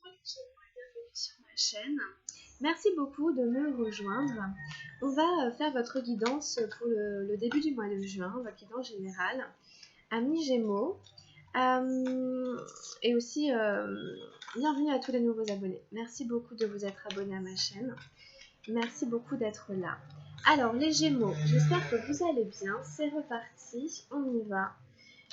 Bienvenue sur ma chaîne. Merci beaucoup de me rejoindre. On va faire votre guidance pour le début du mois de juin, votre guidance générale. Amis Gémeaux. Et aussi, bienvenue à tous les nouveaux abonnés. Merci beaucoup de vous être abonnés à ma chaîne. Merci beaucoup d'être là. Alors, les Gémeaux, j'espère que vous allez bien. C'est reparti, on y va.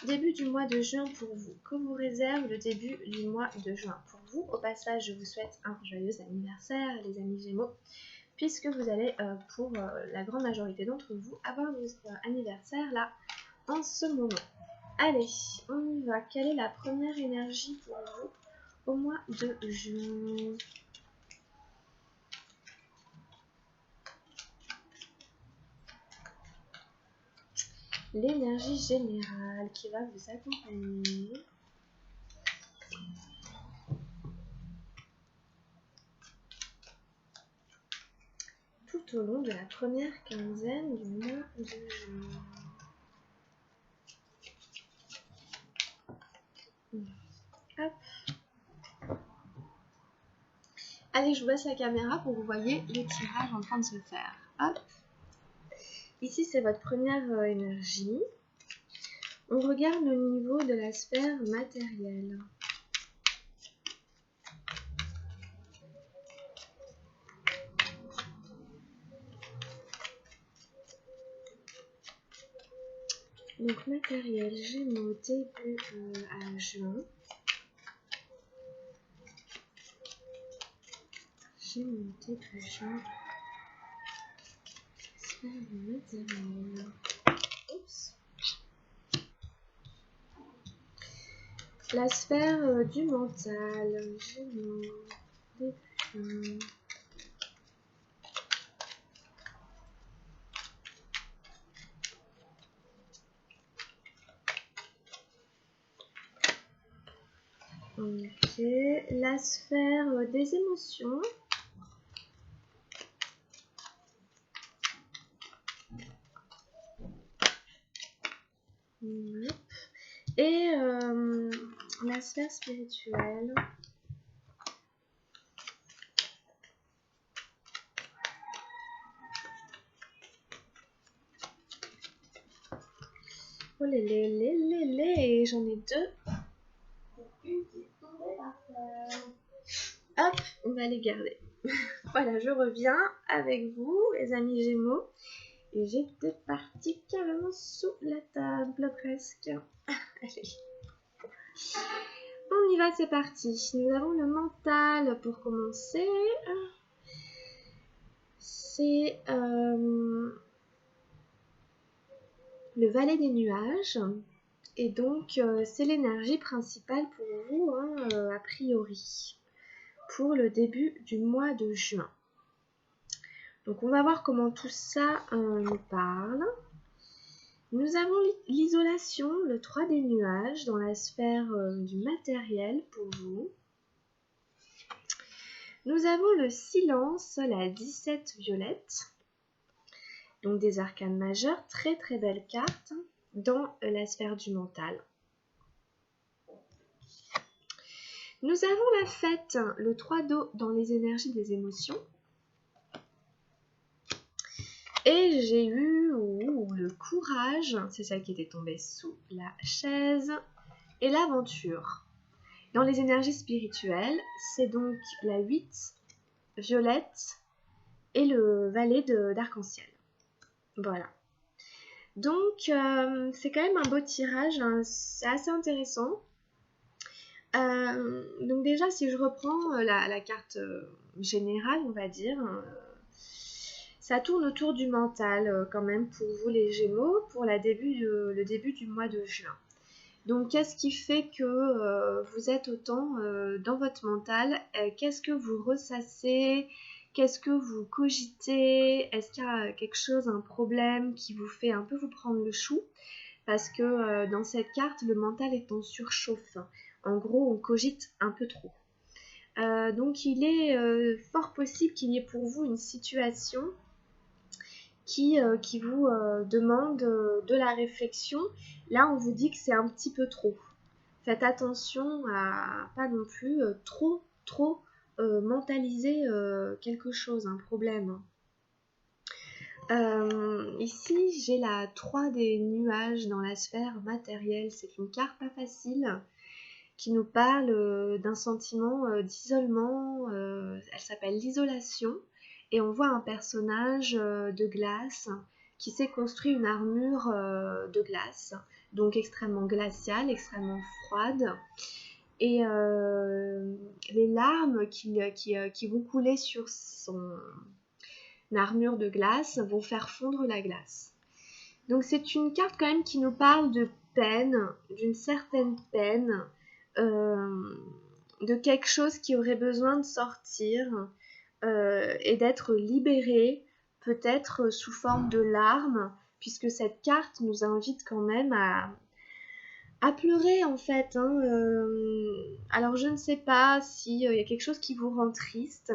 Début du mois de juin pour vous. Que vous réserve le début du mois de juin pour vous? Au passage, je vous souhaite un joyeux anniversaire, les amis Gémeaux, puisque vous allez, pour la grande majorité d'entre vous, avoir votre anniversaire là, en ce moment. Allez, on y va. Quelle est la première énergie pour vous au mois de juin? L'énergie générale qui va vous accompagner. Tout au long de la première quinzaine du mois de juin. Hop. Allez, je vous baisse la caméra pour que vous voyez le tirage en train de se faire. Hop. Ici, c'est votre première énergie. On regarde le niveau de la sphère matérielle. Donc, matériel, Gémeaux, début à juin. Gémeaux, début juin. Sphère matérielle. Oups. La sphère du mental. Gémeaux, début juin. Ok, la sphère des émotions. Et la sphère spirituelle. Oh les, j'en ai deux. Une qui est tombée par terre. Hop, on va les garder. Voilà, je reviens avec vous, les amis Gémeaux. Et j'étais partie carrément sous la table, presque. Allez. On y va, c'est parti. Nous avons le mental pour commencer. C'est le valet des nuages. Et donc, c'est l'énergie principale pour vous, hein, a priori, pour le début du mois de juin. Donc, on va voir comment tout ça nous parle. Nous avons l'isolation, le 3 des nuages, dans la sphère du matériel pour vous. Nous avons le silence, la 17 violette, donc des arcanes majeures, très très belle carte dans la sphère du mental. Nous avons la fête, le 3 d'eau dans les énergies des émotions. Et j'ai eu le courage, c'est celle qui était tombée sous la chaise, et l'aventure. Dans les énergies spirituelles, c'est donc la 8 violette et le valet d'arc-en-ciel. Voilà. Donc, c'est quand même un beau tirage, hein, c'est assez intéressant. Donc déjà, si je reprends la carte générale, on va dire, ça tourne autour du mental quand même pour vous les Gémeaux, pour le début du mois de juin. Donc, qu'est-ce qui fait que vous êtes autant dans votre mental? Qu'est-ce que vous ressassez? Qu'est-ce que vous cogitez? Est-ce qu'il y a quelque chose, un problème qui vous fait un peu vous prendre le chou? Parce que dans cette carte, le mental est en surchauffe. En gros, on cogite un peu trop. Donc, il est fort possible qu'il y ait pour vous une situation qui vous demande de la réflexion. Là, on vous dit que c'est un petit peu trop. Faites attention à pas non plus trop trop mentaliser quelque chose, un problème. Ici, j'ai la 3 des nuages dans la sphère matérielle. C'est une carte pas facile qui nous parle d'un sentiment d'isolement. Elle s'appelle l'isolation. Et on voit un personnage de glace qui s'est construit une armure de glace, donc extrêmement glaciale, extrêmement froide. Et les larmes qui vont couler sur son armure de glace vont faire fondre la glace. Donc c'est une carte quand même qui nous parle de peine, d'une certaine peine, de quelque chose qui aurait besoin de sortir et d'être libéré, peut-être sous forme de larmes, puisque cette carte nous invite quand même à pleurer en fait. Alors je ne sais pas s'il y a quelque chose qui vous rend triste.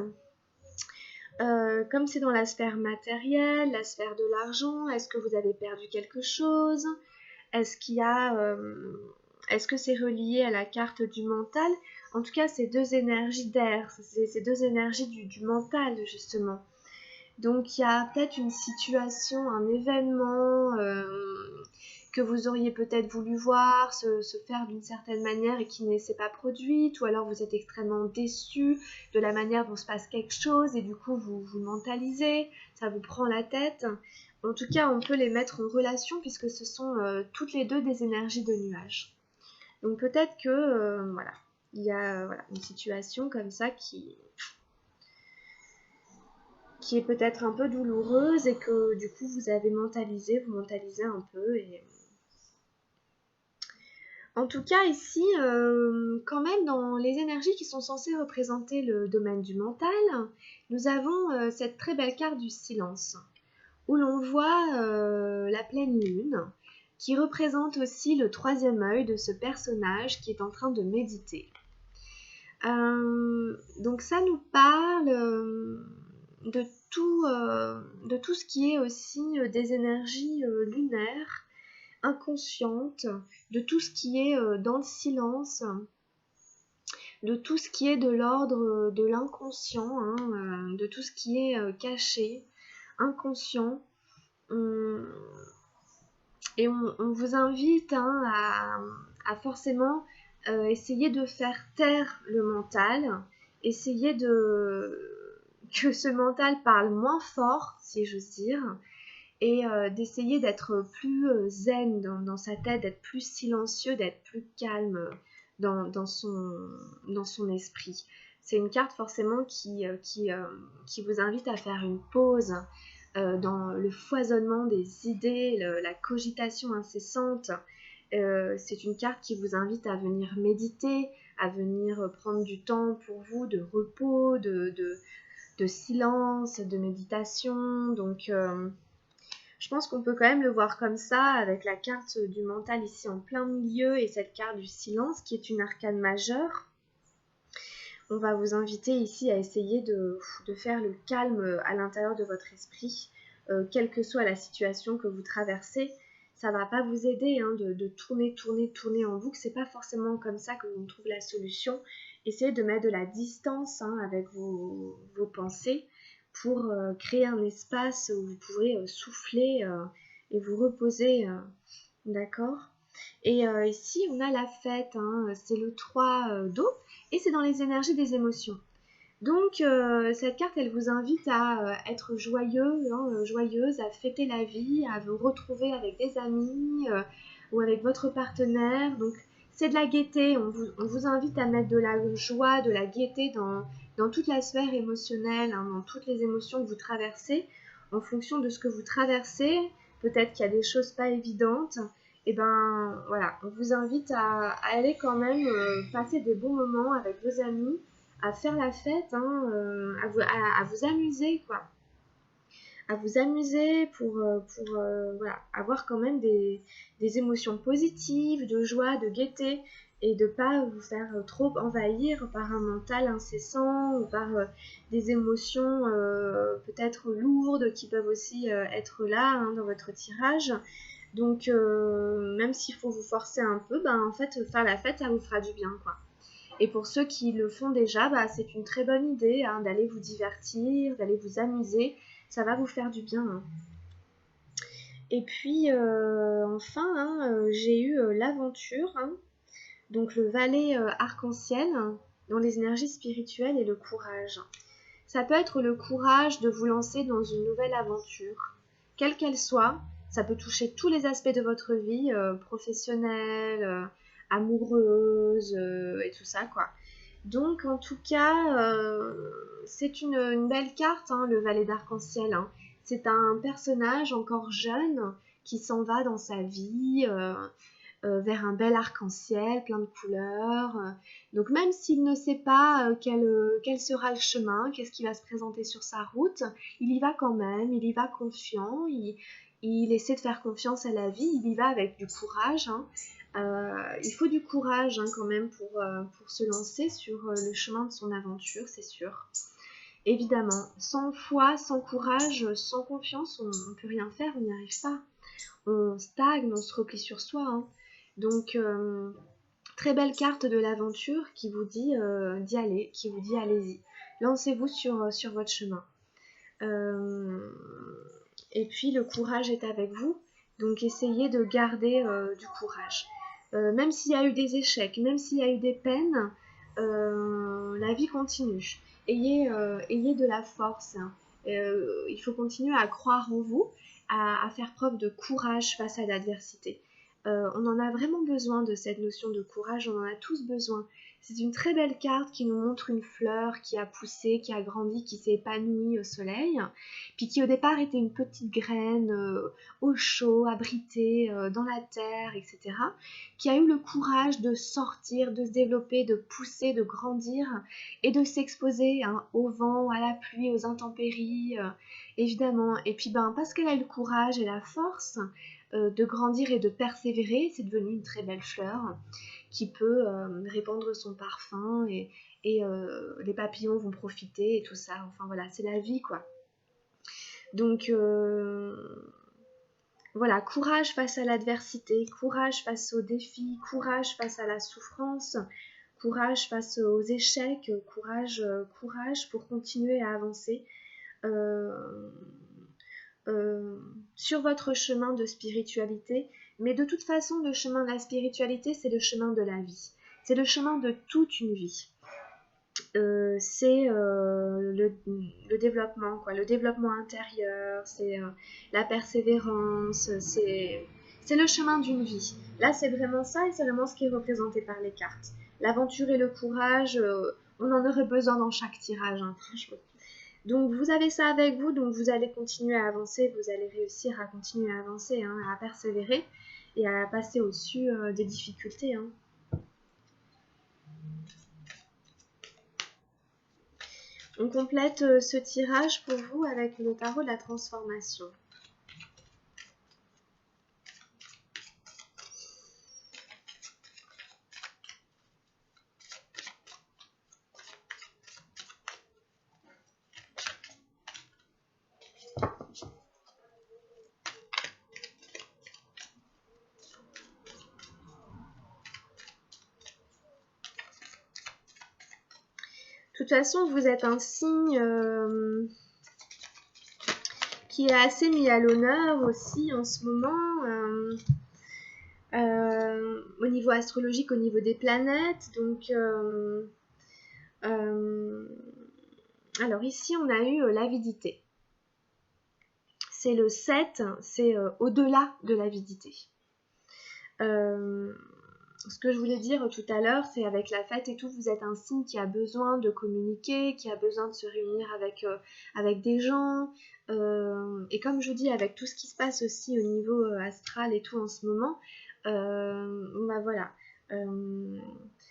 Comme c'est dans la sphère matérielle, la sphère de l'argent, est-ce que vous avez perdu quelque chose? Est-ce que c'est relié à la carte du mental? En tout cas, c'est deux énergies d'air, c'est deux énergies du mental, justement. Donc, il y a peut-être une situation, un événement que vous auriez peut-être voulu voir se faire d'une certaine manière et qui ne s'est pas produite, ou alors vous êtes extrêmement déçu de la manière dont se passe quelque chose et du coup vous mentalisez, ça vous prend la tête. En tout cas, on peut les mettre en relation puisque ce sont toutes les deux des énergies de nuages. Donc peut-être que voilà, il y a une situation comme ça qui est peut-être un peu douloureuse et que du coup vous avez mentalisé, vous mentalisez un peu. Et en tout cas ici, quand même dans les énergies qui sont censées représenter le domaine du mental, nous avons cette très belle carte du silence, où l'on voit la pleine lune, qui représente aussi le troisième œil de ce personnage qui est en train de méditer. Donc ça nous parle de tout ce qui est aussi des énergies lunaires, inconscientes, de tout ce qui est dans le silence, de tout ce qui est de l'ordre de l'inconscient, de tout ce qui est caché, inconscient. Et on vous invite à forcément essayer de faire taire le mental, essayer que ce mental parle moins fort, si j'ose dire, et d'essayer d'être plus zen dans sa tête, d'être plus silencieux, d'être plus calme dans son esprit. C'est une carte forcément qui vous invite à faire une pause dans le foisonnement des idées, la cogitation incessante. C'est une carte qui vous invite à venir méditer, à venir prendre du temps pour vous de repos, de silence, de méditation. Donc je pense qu'on peut quand même le voir comme ça, avec la carte du mental ici en plein milieu et cette carte du silence qui est une arcane majeure. On va vous inviter ici à essayer de faire le calme à l'intérieur de votre esprit, quelle que soit la situation que vous traversez. Ça ne va pas vous aider de tourner en boucle. C'est pas forcément comme ça que l'on trouve la solution. Essayez de mettre de la distance avec vos pensées pour créer un espace où vous pourrez souffler et vous reposer. D'accord? Et ici, on a la fête, c'est le 3 d'eau, et c'est dans les énergies des émotions. Donc, cette carte, elle vous invite à être joyeux, joyeuse, à fêter la vie, à vous retrouver avec des amis ou avec votre partenaire. Donc, c'est de la gaieté. On vous invite à mettre de la joie, de la gaieté dans toute la sphère émotionnelle, dans toutes les émotions que vous traversez. En fonction de ce que vous traversez, peut-être qu'il y a des choses pas évidentes. Et ben voilà, on vous invite à aller quand même passer des bons moments avec vos amis, à faire la fête, à vous amuser, quoi. À vous amuser pour voilà, avoir quand même des émotions positives, de joie, de gaieté, et de ne pas vous faire trop envahir par un mental incessant ou par des émotions peut-être lourdes qui peuvent aussi être là dans votre tirage. Donc, même s'il faut vous forcer un peu, en fait, faire la fête, ça vous fera du bien, quoi. Et pour ceux qui le font déjà, bah, c'est une très bonne idée hein, d'aller vous divertir, d'aller vous amuser. Ça va vous faire du bien. Hein. Et puis enfin, hein, j'ai eu l'aventure, hein, donc le valet arc-en-ciel, dans les énergies spirituelles et le courage. Ça peut être le courage de vous lancer dans une nouvelle aventure, quelle qu'elle soit. Ça peut toucher tous les aspects de votre vie, professionnelle, amoureuse et tout ça, quoi. Donc, en tout cas, c'est une belle carte, hein, le valet d'arc-en-ciel. Hein. C'est un personnage encore jeune qui s'en va dans sa vie vers un bel arc-en-ciel, plein de couleurs. Donc même s'il ne sait pas quel sera le chemin, qu'est-ce qui va se présenter sur sa route, il y va quand même, il y va confiant, il essaie de faire confiance à la vie, il y va avec du courage. Hein. Il faut du courage hein, quand même pour se lancer sur le chemin de son aventure, c'est sûr. Évidemment, sans foi, sans courage, sans confiance, on ne peut rien faire, on n'y arrive pas. On stagne, on se replie sur soi. Hein. Donc, très belle carte de l'aventure qui vous dit d'y aller, qui vous dit allez-y. Lancez-vous sur votre chemin. Et puis, le courage est avec vous. Donc, essayez de garder du courage. Même s'il y a eu des échecs, même s'il y a eu des peines, la vie continue. Ayez de la force. Hein. Il faut continuer à croire en vous, à faire preuve de courage face à l'adversité. On en a vraiment besoin de cette notion de courage, on en a tous besoin. C'est une très belle carte qui nous montre une fleur qui a poussé, qui a grandi, qui s'est épanouie au soleil, puis qui au départ était une petite graine au chaud, abritée dans la terre, etc., qui a eu le courage de sortir, de se développer, de pousser, de grandir et de s'exposer hein, au vent, à la pluie, aux intempéries, évidemment. Et puis parce qu'elle a eu le courage et la force, de grandir et de persévérer, c'est devenu une très belle fleur qui peut répandre son parfum et les papillons vont profiter et tout ça. Enfin voilà, c'est la vie quoi. Donc voilà, courage face à l'adversité, courage face aux défis, courage face à la souffrance, courage face aux échecs, courage pour continuer à avancer. Sur votre chemin de spiritualité, mais de toute façon le chemin de la spiritualité c'est le chemin de la vie, c'est le chemin de toute une vie, c'est le développement quoi, le développement intérieur, c'est la persévérance, c'est le chemin d'une vie. Là c'est vraiment ça et c'est vraiment ce qui est représenté par les cartes. L'aventure et le courage, on en aurait besoin dans chaque tirage hein, franchement. Donc vous avez ça avec vous, donc vous allez continuer à avancer, vous allez réussir à continuer à avancer, hein, à persévérer et à passer au-dessus des difficultés. Hein. On complète ce tirage pour vous avec le tarot de la transformation. De toute façon, vous êtes un signe qui est assez mis à l'honneur aussi en ce moment, au niveau astrologique, au niveau des planètes. Donc, alors ici, on a eu l'avidité. C'est le 7, c'est au-delà de l'avidité. Ce que je voulais dire tout à l'heure, c'est avec la fête et tout, vous êtes un signe qui a besoin de communiquer, qui a besoin de se réunir avec des gens. Et comme je vous dis, avec tout ce qui se passe aussi au niveau astral et tout en ce moment, voilà.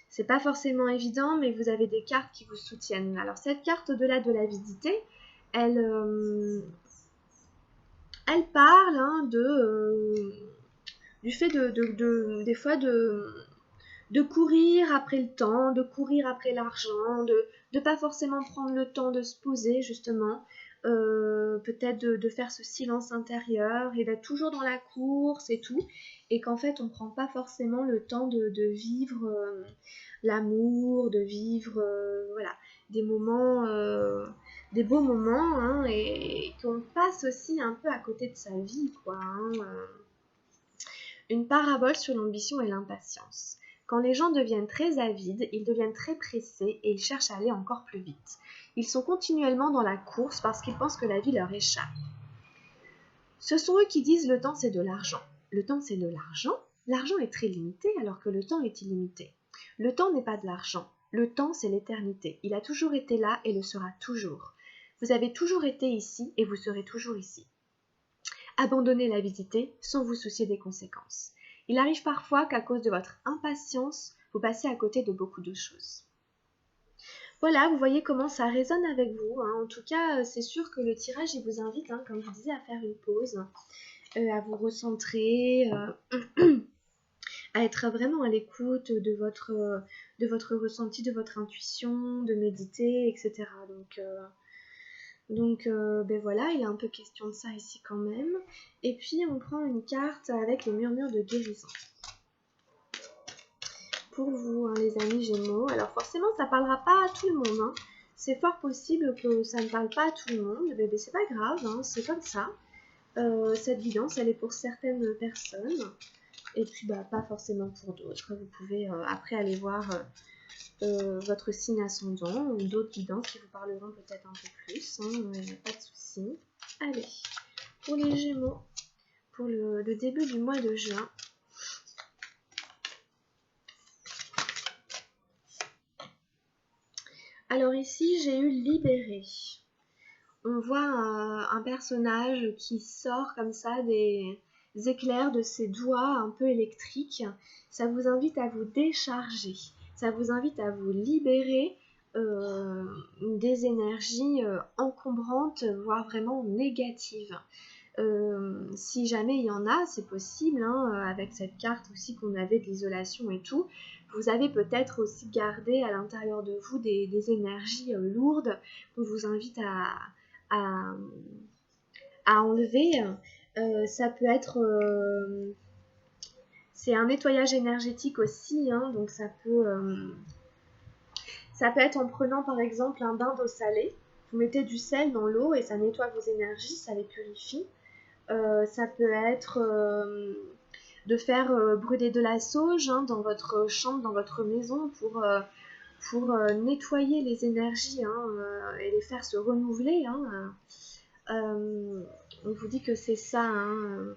C'est pas forcément évident, mais vous avez des cartes qui vous soutiennent. Alors cette carte au-delà de l'avidité, elle parle hein, du fait des fois de courir après le temps, de courir après l'argent, de pas forcément prendre le temps de se poser justement, peut-être de faire ce silence intérieur et d'être toujours dans la course et tout, et qu'en fait on prend pas forcément le temps de vivre l'amour, de vivre voilà, des moments, des beaux moments, hein, et qu'on passe aussi un peu à côté de sa vie, quoi. Hein, Une parabole sur l'ambition et l'impatience. Quand les gens deviennent très avides, ils deviennent très pressés et ils cherchent à aller encore plus vite. Ils sont continuellement dans la course parce qu'ils pensent que la vie leur échappe. Ce sont eux qui disent le temps c'est de l'argent. Le temps c'est de l'argent. L'argent est très limité alors que le temps est illimité. Le temps n'est pas de l'argent. Le temps c'est l'éternité. Il a toujours été là et le sera toujours. Vous avez toujours été ici et vous serez toujours ici. Abandonnez l'avidité sans vous soucier des conséquences. Il arrive parfois qu'à cause de votre impatience, vous passez à côté de beaucoup de choses. Voilà, vous voyez comment ça résonne avec vous. Hein. En tout cas, c'est sûr que le tirage, il vous invite, hein, comme je vous disais, à faire une pause, à vous recentrer, à être vraiment à l'écoute de votre ressenti, de votre intuition, de méditer, etc. Donc ben voilà, il est un peu question de ça ici quand même. Et puis on prend une carte avec le murmure de guérison. Pour vous, hein, les amis Gémeaux. Alors forcément, ça parlera pas à tout le monde. Hein. C'est fort possible que ça ne parle pas à tout le monde. Mais c'est pas grave, hein, c'est comme ça. Cette guidance, elle est pour certaines personnes. Et puis bah, pas forcément pour d'autres. Vous pouvez après aller voir votre signe ascendant ou d'autres guidances qui vous parleront peut-être un peu plus. Hein, pas de souci. Allez, pour les Gémeaux, pour le début du mois de juin. Alors ici, j'ai eu libéré. On voit un personnage qui sort comme ça des éclairs de ses doigts un peu électriques. Ça vous invite à vous décharger. Ça vous invite à vous libérer des énergies encombrantes, voire vraiment négatives. Si jamais il y en a, c'est possible, hein, avec cette carte aussi qu'on avait de l'isolation et tout, vous avez peut-être aussi gardé à l'intérieur de vous des énergies lourdes qu'on vous invite à, à enlever. Ça peut être... c'est un nettoyage énergétique aussi, hein, donc ça peut être en prenant par exemple un bain d'eau salée. Vous mettez du sel dans l'eau et ça nettoie vos énergies, ça les purifie. Ça peut être de faire brûler de la sauge, hein, dans votre chambre, dans votre maison pour nettoyer les énergies, hein, et les faire se renouveler. Hein. On vous dit que c'est ça. Hein.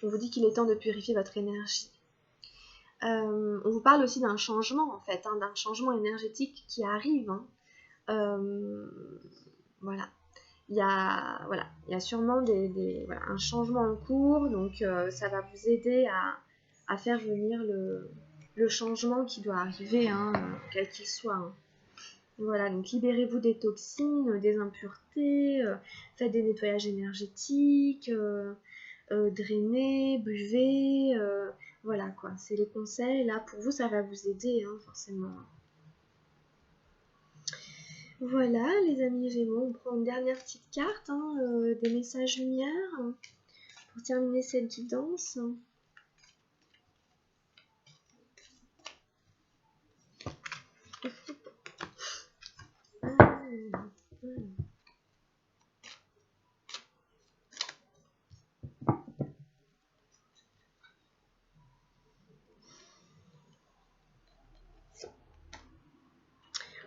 On vous dit qu'il est temps de purifier votre énergie. On vous parle aussi d'un changement en fait, hein, d'un changement énergétique qui arrive. Hein. Voilà. Il y a sûrement un changement en cours, donc ça va vous aider à faire venir le changement qui doit arriver, hein, quel qu'il soit. Hein. Voilà, donc libérez-vous des toxines, des impuretés, faites des nettoyages énergétiques, drainez, buvez, voilà quoi, c'est les conseils. Là, pour vous, ça va vous aider, hein, forcément. Voilà, les amis Gémeaux, on prend une dernière petite carte, hein, des messages lumière, pour terminer cette guidance.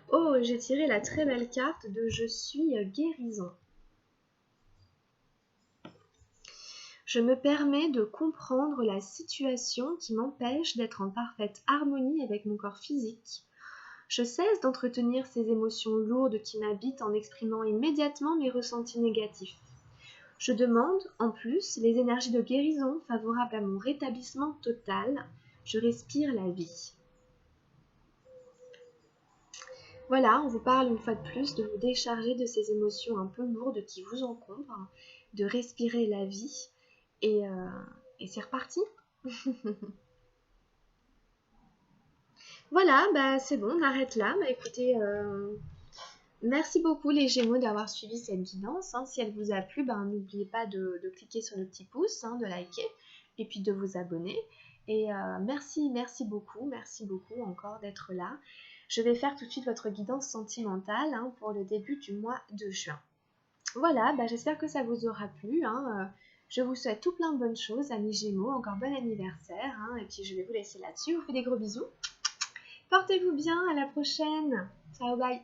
Oh, j'ai tiré la très belle carte de Je suis guérison. Je me permets de comprendre la situation qui m'empêche d'être en parfaite harmonie avec mon corps physique. Je cesse d'entretenir ces émotions lourdes qui m'habitent en exprimant immédiatement mes ressentis négatifs. Je demande, en plus, les énergies de guérison favorables à mon rétablissement total. Je respire la vie. Voilà, on vous parle une fois de plus de vous décharger de ces émotions un peu lourdes qui vous encombrent, de respirer la vie, et c'est reparti. Voilà, bah c'est bon, on arrête là. Bah écoutez, merci beaucoup les Gémeaux d'avoir suivi cette guidance. Hein. Si elle vous a plu, bah, n'oubliez pas de cliquer sur le petit pouce, hein, de liker, et puis de vous abonner. Et merci beaucoup encore d'être là. Je vais faire tout de suite votre guidance sentimentale hein, pour le début du mois de juin. Voilà, j'espère que ça vous aura plu. Hein. Je vous souhaite tout plein de bonnes choses, amis Gémeaux. Encore bon anniversaire. Hein, et puis je vais vous laisser là-dessus. Je vous fais des gros bisous. Portez-vous bien, à la prochaine. Ciao, bye.